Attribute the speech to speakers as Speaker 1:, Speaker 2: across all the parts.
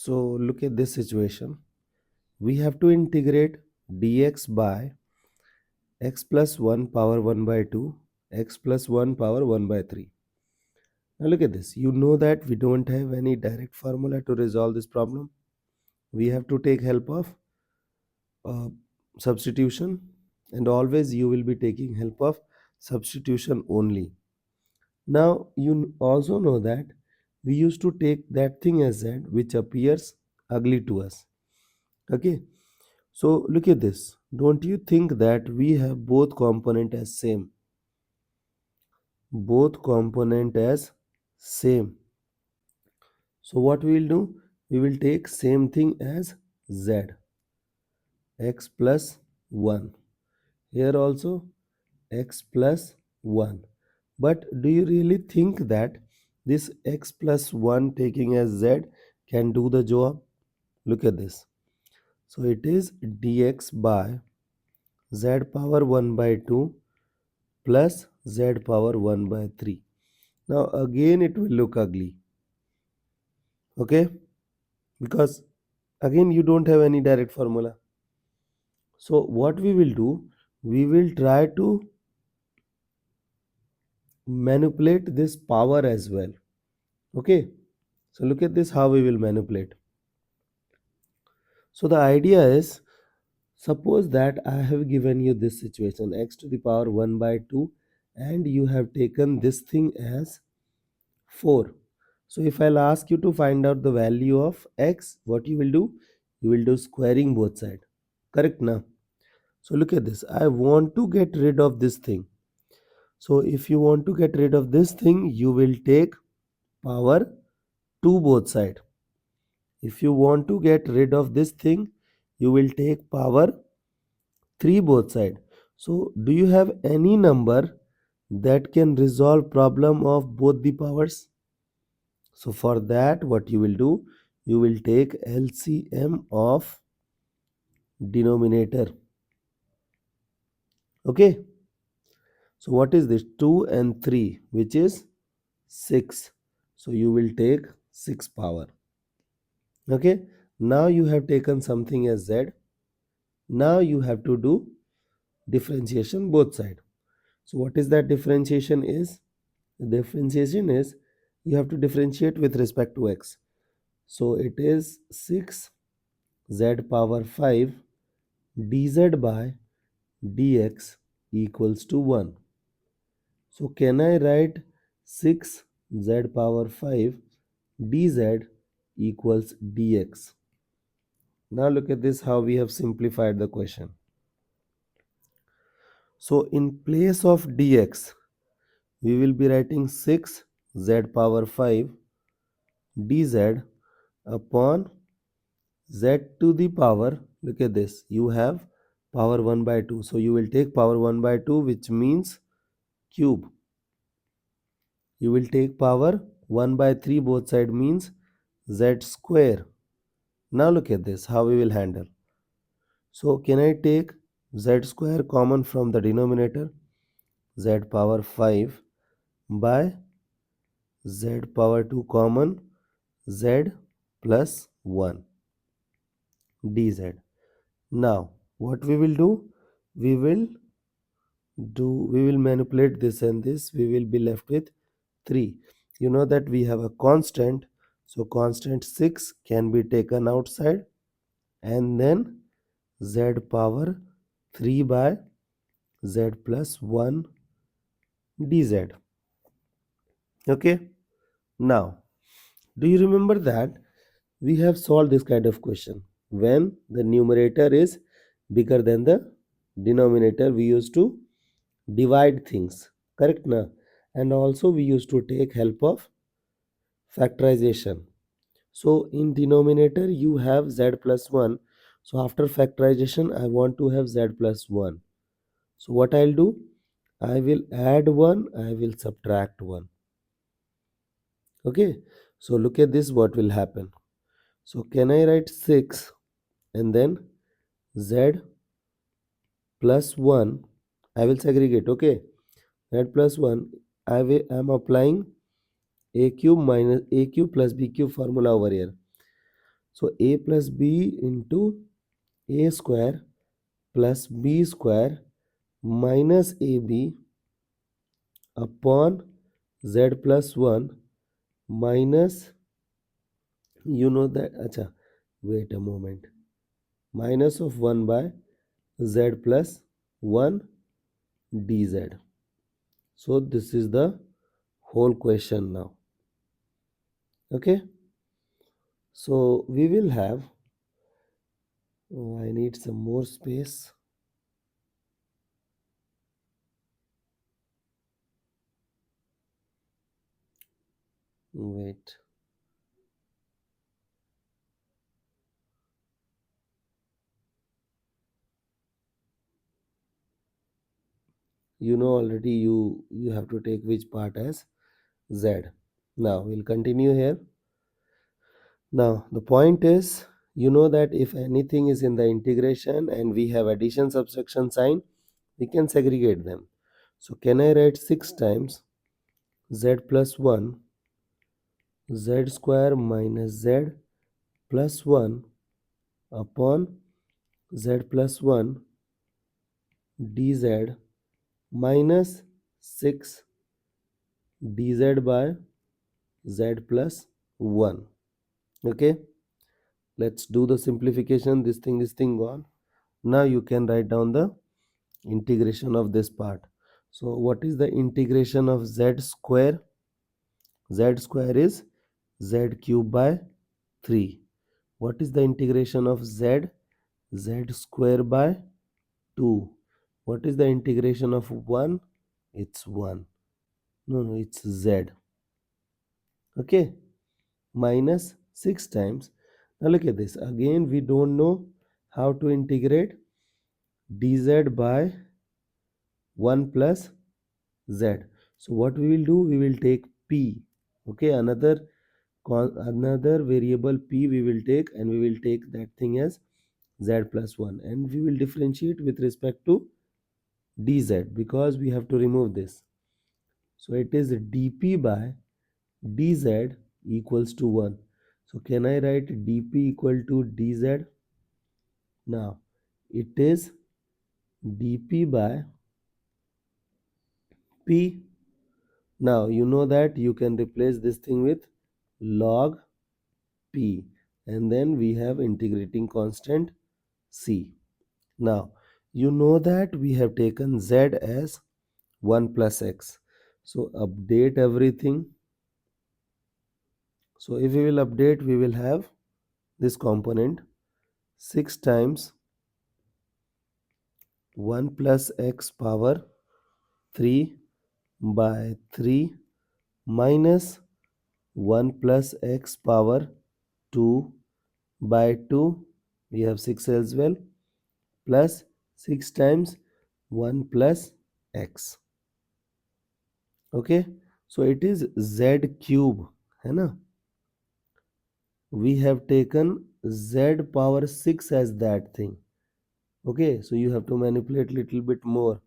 Speaker 1: So look at this situation. We have to integrate dx by x plus 1 power 1 by 2, x plus 1 power 1 by 3. Now look at this. You know that we don't have any direct formula to resolve this problem. We have to take help of uh, substitution, and always you will be taking help of substitution only. Now you also know that we used to take that thing as z which appears ugly to us. Okay, so look at this. Don't you think that we have both component as same? Both component as same. So what we will do? We will take same thing as z, x plus 1. Here also x plus 1. But do you really think that this x plus 1 taking as z can do the job? Look at this. So it is dx by z power 1 by 2 plus z power 1 by 3. Now again it will look ugly. Okay? Because again you don't have any direct formula. So what we will do, we will try to manipulate this power as well. Okay? So look at this how we will manipulate. So the idea is, suppose that I have given you this situation x to the power 1 by 2 and you have taken this thing as 4. So if I'll ask you to find out the value of x, what you will do? You will do squaring both sides. Correct now? So look at this. I want to get rid of this thing. So if you want to get rid of this thing, you will take power 2 both sides. If you want to get rid of this thing, you will take power 3 both sides. So do you have any number that can resolve problem of both the powers? So for that what you will do, you will take LCM of denominator. Okay. So what is this? 2 and 3, which is 6. So you will take 6 power. Okay. Now you have taken something as z. Now you have to do differentiation both sides. So what is that differentiation is? The differentiation is you have to differentiate with respect to x. So it is 6 z power 5 dz by dx equals to 1. So can I write 6 z power 5 dz equals dx? Now look at this how we have simplified the question. So in place of dx, we will be writing 6 z power 5 dz upon z to the power, look at this, you have power 1 by 2. So you will take power 1 by 2, which means cube. You will take power 1 by 3 both side, means z square. Now look at this how we will handle. So can I take z square common from the denominator? Z power 5 by z power 2 common, z plus 1 dz. Now what we will do? We will manipulate this and this. We will be left with 3. You know that we have a constant. So constant 6 can be taken outside, and then z power 3 by z plus 1 dz. Okay. Now do you remember that we have solved this kind of question when the numerator is bigger than the denominator? We used to divide things, correct na? And also we used to take help of factorization. So in denominator you have z plus 1. So after factorization I want to have z plus 1. So what I'll do? I will add 1, I will subtract 1. Okay. So look at this what will happen. So can I write 6 and then z plus 1? I will segregate. Okay. Z plus 1, I am applying a cube minus a cube plus b cube formula over here. So a plus b into a square plus b square minus ab upon z plus 1 minus, you know that, acha, wait a moment, minus of 1 by z plus 1 dz. So this is the whole question now. Okay, so we will have, oh, I need some more space. Wait. You know already, you have to take which part as z. Now we'll continue here. Now the point is, you know that if anything is in the integration and we have addition subtraction sign, we can segregate them. So can I write 6 times z plus 1 z square minus z plus 1 upon z plus 1 dz minus 6 dz by z plus 1. Okay, let's do the simplification. This thing gone. Now you can write down the integration of this part. So what is the integration of z square? Z square is z cube by 3. What is the integration of z? Z square by 2. What is the integration of 1? It's 1. No, it's z. Okay, minus 6 times. Now look at this. Again, we don't know how to integrate dz by 1 plus z. So what we will do? We will take p. Okay, another variable p we will take, and we will take that thing as z plus 1, and we will differentiate with respect to dz because we have to remove this. So it is dp by dz equals to 1. So can I write dp equal to dz? Now it is dp by p. Now you know that you can replace this thing with log p, and then we have integrating constant c. Now you know that we have taken z as 1 plus x. So update everything. So if we will update, we will have this component 6 times 1 plus x power 3 by 3 minus 1 plus x power 2 by 2, we have 6 as well, plus 6 times 1 plus x. Okay, so it is z cube, है ना? We have taken z power 6 as that thing. Okay, so you have to manipulate little bit more,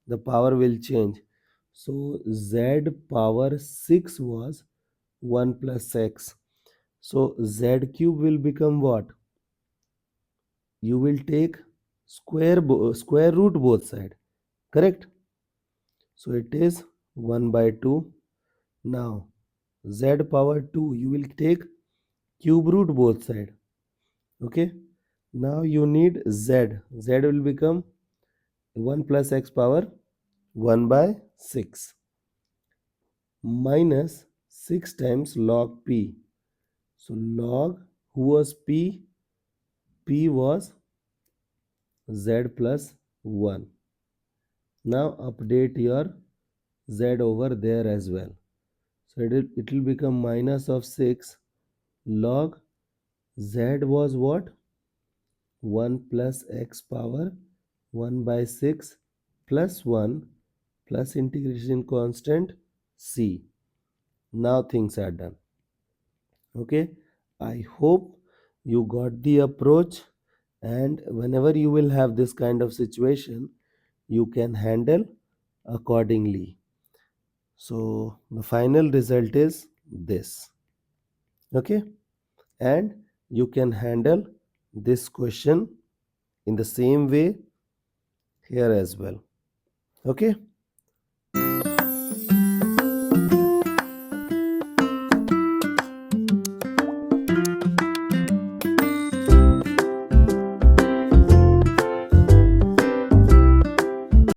Speaker 1: the power will change. So z power 6 was 1 plus x. So z cube will become what? You will take square root both side, correct? So it is 1 by 2. Now z power 2, you will take cube root both side. Okay, now you need z. Z will become 1 plus x power 1 by 6 minus 6 times log p. So log, who was p? P was z plus 1. Now update your z over there as well. So it will become minus of 6 log z was what? 1 plus x power 1 by 6 plus 1 plus integration constant c. Now things are done. Okay, I hope you got the approach, and whenever you will have this kind of situation, you can handle accordingly. So the final result is this. Okay, and you can handle this question in the same way here as well. Okay.